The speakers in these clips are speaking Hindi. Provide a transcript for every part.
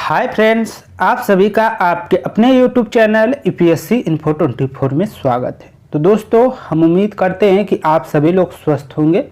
हाय फ्रेंड्स, आप सभी का आपके अपने यूट्यूब चैनल यूपीएससी इन्फो 24 में स्वागत है। तो दोस्तों, हम उम्मीद करते हैं कि आप सभी लोग स्वस्थ होंगे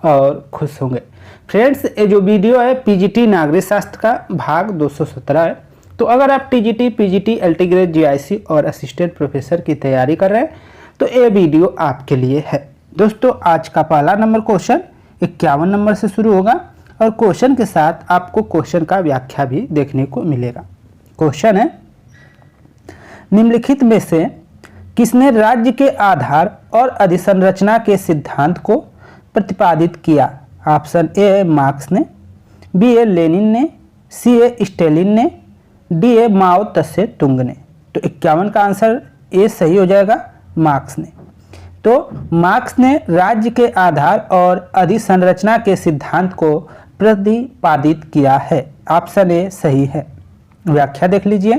और खुश होंगे। फ्रेंड्स, ये जो वीडियो है पीजीटी नागरिक शास्त्र का भाग 217 है। तो अगर आप TGT, PGT, LT grade, GIC और असिस्टेंट प्रोफेसर की तैयारी कर रहे हैं तो ये वीडियो आपके लिए है। दोस्तों, आज का पहला नंबर क्वेश्चन 51 नंबर से शुरू होगा और क्वेश्चन के साथ आपको क्वेश्चन का व्याख्या भी देखने को मिलेगा। क्वेश्चन है, निम्नलिखित में से किसने राज्य के आधार और अधिसंरचना के सिद्धांत को प्रतिपादित किया? ऑप्शन ए है मार्क्स ने, बी है लेनिन ने, सी है स्टेलिन ने, डी है माओ त्से तुंग ने। तो 51 का आंसर ए सही हो जाएगा, मार्क्स ने। तो मार्क्स ने राज्य के आधार और अधिसंरचना के सिद्धांत को प्रतिपादित किया है। ऑप्शन ए सही है। व्याख्या देख लीजिए।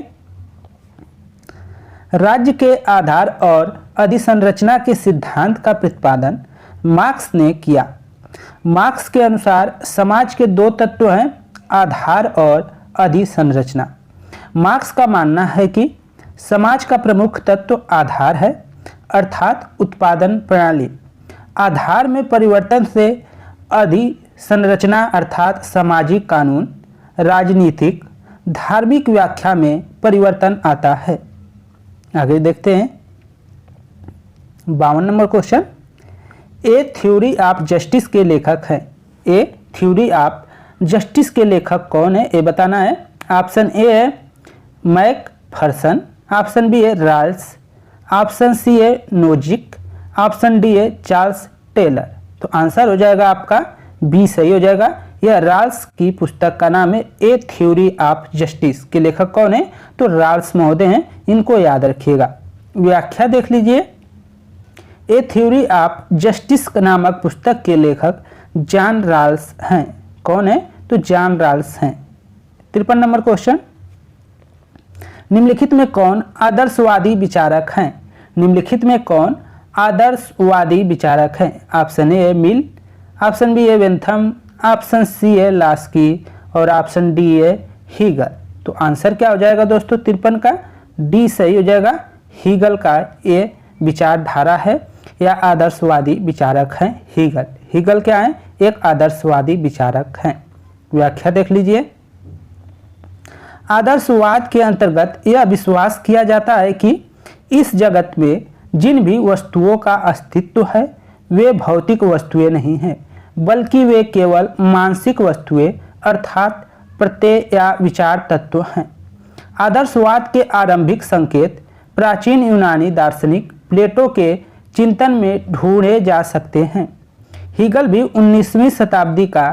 राज्य के आधार और अधिसंरचना के सिद्धांत का प्रतिपादन मार्क्स ने किया। मार्क्स के अनुसार समाज के दो तत्व हैं, आधार और अधिसंरचना। मार्क्स का मानना है कि समाज का प्रमुख तत्व आधार है, अर्थात उत्पादन प्रणाली। आधार में परिवर्तन से अधिसंरचना अर्थात सामाजिक कानून, राजनीतिक, धार्मिक व्याख्या में परिवर्तन आता है। आगे देखते हैं 52 number question. A theory of justice के लेखक हैं। ए थ्योरी ऑफ जस्टिस के लेखक कौन है, ये बताना है। ऑप्शन ए है मैकफर्सन, ऑप्शन बी है राल्स, ऑप्शन सी है नोजिक, ऑप्शन डी है चार्ल्स टेलर। तो आंसर हो जाएगा आपका बी सही हो जाएगा। यह राल्स की पुस्तक का नाम है ए थ्योरी ऑफ जस्टिस। के लेखक कौन है? तो राल्स महोदय हैं, इनको याद रखिएगा। व्याख्या देख लीजिए। ए थ्योरी ऑफ जस्टिस नामक पुस्तक के लेखक जॉन राल्स हैं। कौन है? तो जॉन राल्स हैं। 53 नंबर क्वेश्चन। निम्नलिखित में कौन आदर्शवादी विचारक हैं? निम्नलिखित में कौन आदर्शवादी विचारक हैं? ऑप्शन ए है मिल, ऑप्शन बी है बेंथम, ऑप्शन सी है लास्की और ऑप्शन डी है हीगल। तो आंसर क्या हो जाएगा दोस्तों 53 का? डी सही हो जाएगा। हीगल का ये विचारधारा है या आदर्शवादी विचारक हैं हीगल। हीगल क्या है? एक आदर्शवादी विचारक हैं। व्याख्या देख लीजिए। आदर्शवाद के अंतर्गत यह विश्वास किया जाता है कि इस जगत में जिन भी वस्तुओं का अस्तित्व है वे भौतिक वस्तुएं नहीं हैं, बल्कि वे केवल मानसिक वस्तुएं अर्थात प्रत्यय या विचार तत्व हैं। आदर्शवाद के आरंभिक संकेत प्राचीन यूनानी दार्शनिक प्लेटो के चिंतन में ढूंढे जा सकते हैं। हीगल भी 19वीं शताब्दी का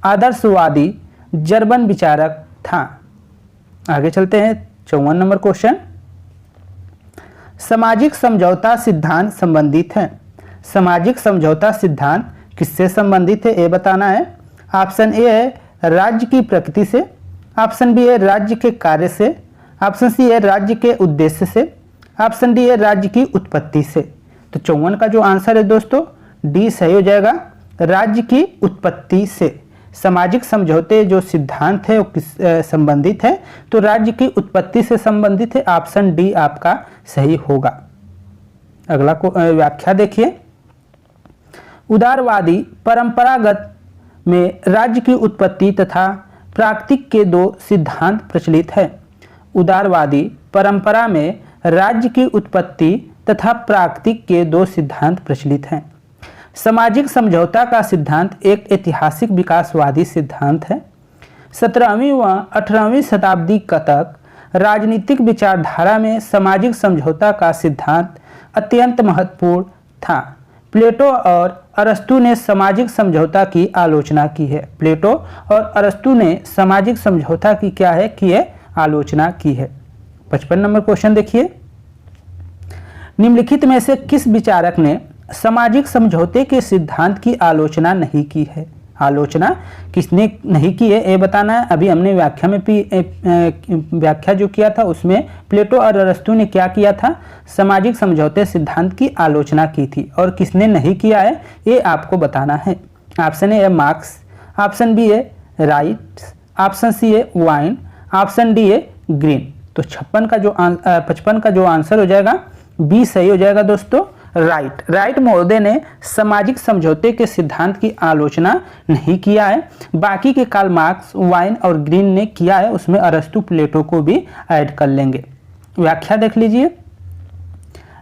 आदर्शवादी जर्मन विचारक था। आगे चलते हैं 54 नंबर क्वेश्चन। सामाजिक समझौता सिद्धांत संबंधित है। सामाजिक समझौता सिद्धांत किससे संबंधित है, ये बताना है। ऑप्शन ए है राज्य की प्रकृति से, ऑप्शन बी है राज्य के कार्य से, ऑप्शन सी है राज्य के उद्देश्य से, ऑप्शन डी है राज्य की उत्पत्ति से। तो 54 का जो आंसर है दोस्तों डी सही हो जाएगा, राज्य की उत्पत्ति से। सामाजिक समझौते जो सिद्धांत है वो किस संबंधित है? तो राज्य की उत्पत्ति से संबंधित है। ऑप्शन डी आपका सही होगा। अगला को व्याख्या देखिए। उदारवादी परंपरागत में राज्य की उत्पत्ति तथा प्राकृतिक के दो सिद्धांत प्रचलित है। उदारवादी परंपरा में राज्य की उत्पत्ति तथा प्राकृतिक के दो सिद्धांत प्रचलित हैं। सामाजिक समझौता का सिद्धांत एक ऐतिहासिक विकासवादी सिद्धांत है। 17वीं व 18वीं शताब्दी तक राजनीतिक विचारधारा में सामाजिक समझौता का सिद्धांत अत्यंत महत्वपूर्ण था। प्लेटो और अरस्तु ने सामाजिक समझौता की आलोचना की है। प्लेटो और अरस्तु ने सामाजिक समझौता की क्या है कि है आलोचना की है। 55 नंबर क्वेश्चन देखिए। निम्नलिखित में से किस विचारक ने सामाजिक समझौते के सिद्धांत की आलोचना नहीं की है? आलोचना किसने नहीं की है ये बताना है। अभी हमने व्याख्या में व्याख्या जो किया था उसमें प्लेटो और अरस्तु ने क्या किया था? सामाजिक समझौते सिद्धांत की आलोचना की थी। और किसने नहीं किया है ये आपको बताना है। ऑप्शन ए है मार्क्स, ऑप्शन बी है राइट्स, ऑप्शन सी है वाइन, ऑप्शन डी है ग्रीन। तो 55 का जो आंसर हो जाएगा बी सही हो जाएगा दोस्तों। राइट महोदय ने सामाजिक समझौते के सिद्धांत की आलोचना नहीं किया है, बाकी के कार्ल मार्क्स, वाइन और ग्रीन ने किया है, उसमें अरस्तु, प्लेटो को भी ऐड कर लेंगे। व्याख्या देख लीजिए।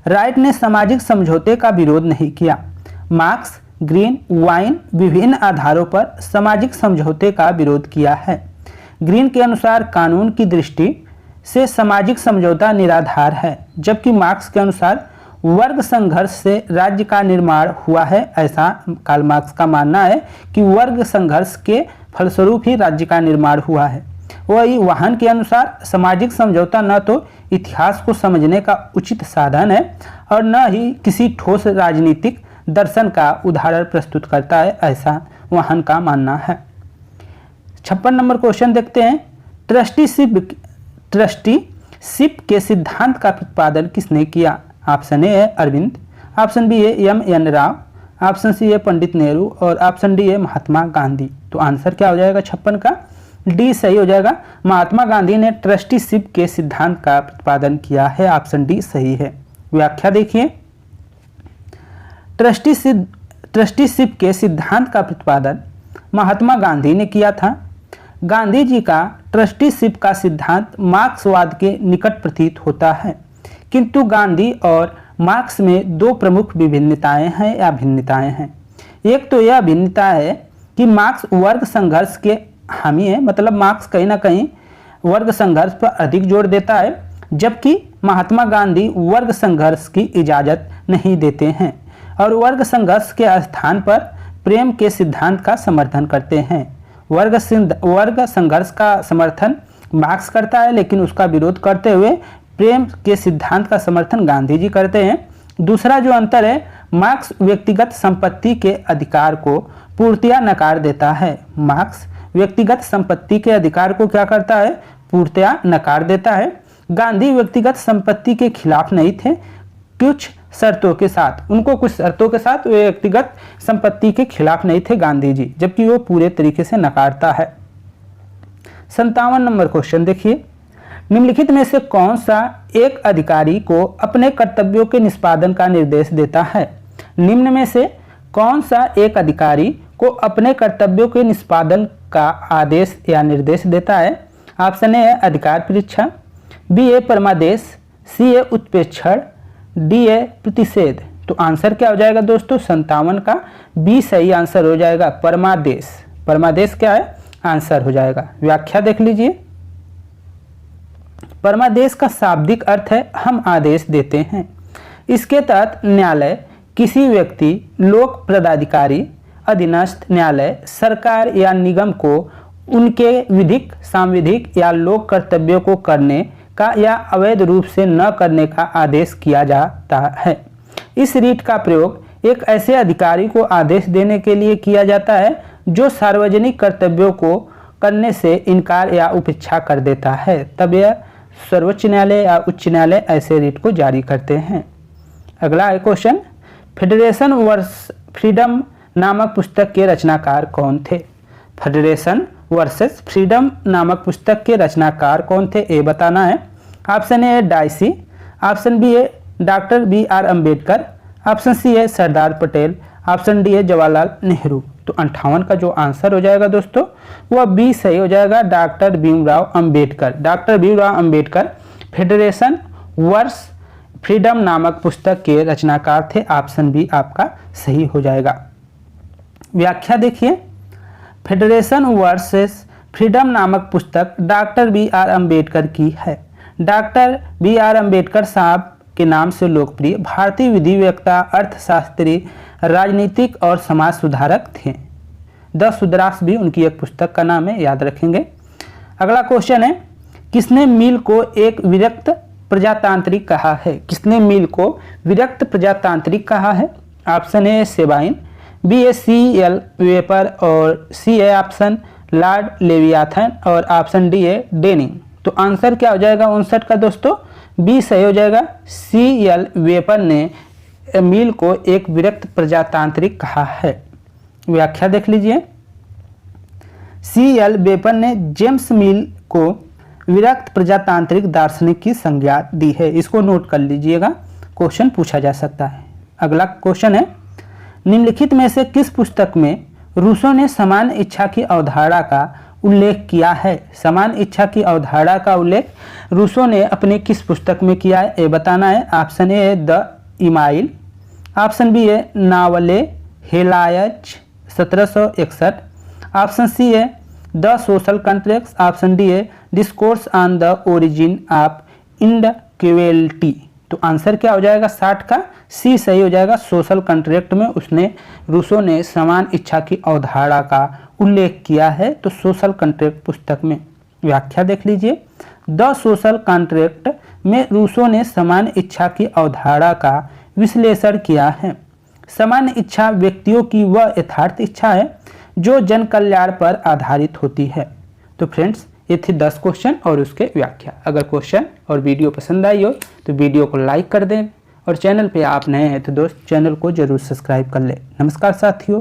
राइट ने सामाजिक समझौते का विरोध नहीं किया। मार्क्स, ग्रीन, वाइन विभिन्न आधारों पर सामाजिक समझौते का विरोध किया है। ग्रीन के अनुसार कानून की दृष्टि से सामाजिक समझौता निराधार है, जबकि मार्क्स के अनुसार वर्ग संघर्ष से राज्य का निर्माण हुआ है। ऐसा कार्ल मार्क्स का मानना है कि वर्ग संघर्ष के फलस्वरूप ही राज्य का निर्माण हुआ है। वही वाहन के अनुसार सामाजिक समझौता न तो इतिहास को समझने का उचित साधन है और न ही किसी ठोस राजनीतिक दर्शन का उदाहरण प्रस्तुत करता है, ऐसा वाहन का मानना है। 56 नंबर क्वेश्चन देखते हैं। ट्रस्टीशिप के सिद्धांत का प्रतिपादन किसने किया? ऑप्शन ए है अरविंद, ऑप्शन बी है एम.एन. राव, ऑप्शन सी है पंडित नेहरू और ऑप्शन डी है महात्मा गांधी। तो आंसर क्या हो जाएगा 56 का? डी सही हो जाएगा। महात्मा गांधी ने ट्रस्टीशिप के सिद्धांत का प्रतिपादन किया है, ऑप्शन डी सही है। व्याख्या देखिए। ट्रस्टीशिप के सिद्धांत का प्रतिपादन महात्मा गांधी ने किया था। गांधी जी का ट्रस्टीशिप का सिद्धांत मार्क्सवाद के निकट प्रतीत होता है, किंतु गांधी और मार्क्स में दो प्रमुख विभिन्नताएं हैं या भिन्नताएं हैं। एक तो यह भिन्नता है कि मार्क्स वर्ग संघर्ष के हामी है, मतलब मार्क्स कहीं ना कहीं वर्ग संघर्ष पर अधिक जोर देता है, जबकि महात्मा गांधी वर्ग संघर्ष की इजाज़त नहीं देते हैं और वर्ग संघर्ष के स्थान पर प्रेम के सिद्धांत का समर्थन करते हैं। वर्ग संघर्ष का समर्थन मार्क्स करता है, लेकिन उसका विरोध करते हुए प्रेम के सिद्धांत का समर्थन गांधी जी करते हैं। दूसरा जो अंतर है, मार्क्स व्यक्तिगत संपत्ति के अधिकार को पूर्णतया नकार देता है। मार्क्स व्यक्तिगत संपत्ति के अधिकार को क्या करता है? पूर्णतया नकार देता है। गांधी व्यक्तिगत संपत्ति के खिलाफ नहीं थे, कुछ शर्तों के साथ, उनको कुछ शर्तों के साथ वे व्यक्तिगत संपत्ति के खिलाफ नहीं थे गांधी जी, जबकि वो पूरे तरीके से नकारता है। 57 नंबर क्वेश्चन देखिए। निम्नलिखित में से कौन सा एक अधिकारी को अपने कर्तव्यों के निष्पादन का निर्देश देता है? निम्न में से कौन सा एक अधिकारी को अपने कर्तव्यों के निष्पादन का आदेश या निर्देश देता है? ऑप्शन ए है अधिकार परीक्षा, बी है परमादेश, सी है उत्प्रेक्षण, डी है प्रतिषेध। तो आंसर क्या हो जाएगा दोस्तों? 57 का बी सही आंसर हो जाएगा, परमादेश। परमादेश क्या है? आंसर हो जाएगा। व्याख्या देख लीजिए। परमादेश का शाब्दिक अर्थ है हम आदेश देते हैं। इसके तहत न्यायालय किसी व्यक्ति, लोक पदाधिकारी, अधीनस्थ न्यायालय, सरकार या निगम को उनके विधिक, सांविधिक या लोक कर्तव्यों को करने का या अवैध रूप से न करने का आदेश किया जाता है। इस रीट का प्रयोग एक ऐसे अधिकारी को आदेश देने के लिए किया जाता है जो सार्वजनिक कर्तव्यों को करने से इनकार या उपेक्षा कर देता है, तब यह सर्वोच्च न्यायालय या उच्च न्यायालय ऐसे रीट को जारी करते हैं। अगला है क्वेश्चन। फेडरेशन वर्सेस फ्रीडम नामक पुस्तक के रचनाकार कौन थे? फेडरेशन वर्सेस फ्रीडम नामक पुस्तक के रचनाकार कौन थे, ये बताना है। Option A Dicey, option B है doctor B R. Ambedkar, option C है सरदार पटेल, ऑप्शन डी है जवाहरलाल नेहरू। तो 58 का जो आंसर हो जाएगा दोस्तों वह बी सही हो जाएगा, doctor Bhimrao Ambedkar. Doctor Bhimrao Ambedkar federation versus freedom नामक पुस्तक के रचनाकार थे। ऑप्शन बी आपका सही हो जाएगा। व्याख्या देखिए। फेडरेशन वर्सेस फ्रीडम नामक पुस्तक डॉक्टर बी.आर. अम्बेडकर की है। Doctor B R. अम्बेडकर साहब के नाम से लोकप्रिय भारतीय विधिवेत्ता, अर्थशास्त्री, राजनीतिक और समाज सुधारक थे। द सुद्रास भी उनकी एक पुस्तक का नाम है, याद रखेंगे। अगला क्वेश्चन है, किसने मिल को एक विरक्त प्रजातांत्रिक कहा है? किसने मिल को विरक्त प्रजातांत्रिक कहा है? Option A Sabine, B A C L. Wayper और C A option lord Leviathan और ऑप्शन डी है डेनिंग। तो आंसर क्या हो जाएगा 59 का दोस्तों? बी सही हो जाएगा। सी.एल. वेपर ने मिल को एक विरक्त प्रजातांत्रिक कहा है। व्याख्या देख लीजिए। सी.एल. वेपर ने जेम्स मिल को विरक्त प्रजातांत्रिक दार्शनिक की संज्ञा दी है। इसको नोट कर लीजिएगा, क्वेश्चन पूछा जा सकता है। अगला क्वेश्चन है, निम्नलिखित में से किस पुस्तक में रूसो ने समान इच्छा की अवधारणा का उल्लेख किया है? समान इच्छा की अवधारणा का उल्लेख रूसो ने अपने किस पुस्तक में किया है, ये बताना है। ऑप्शन ए है द इमाइल, ऑप्शन बी है नावले हेलायज 1761, ऑप्शन सी है the social contracts, option D है discourse on the origin of inequality. तो आंसर क्या हो जाएगा 60 का सी सही हो जाएगा। सोशल कॉन्ट्रैक्ट में रूसो ने समान इच्छा की अवधारणा का उल्लेख किया है। तो सोशल कॉन्ट्रैक्ट पुस्तक में व्याख्या देख लीजिए। द सोशल कॉन्ट्रैक्ट में रूसो ने समान इच्छा की अवधारणा का विश्लेषण किया है। समान इच्छा व्यक्तियों की वह यथार्थ इच्छा है जो जन कल्याण पर आधारित होती है। तो फ्रेंड्स, ये थी 10 क्वेश्चन और उसके व्याख्या। अगर क्वेश्चन और वीडियो पसंद आई हो तो वीडियो को लाइक कर दें और चैनल पे आप नए हैं तो दोस्त चैनल को जरूर सब्सक्राइब कर लें। नमस्कार साथियों।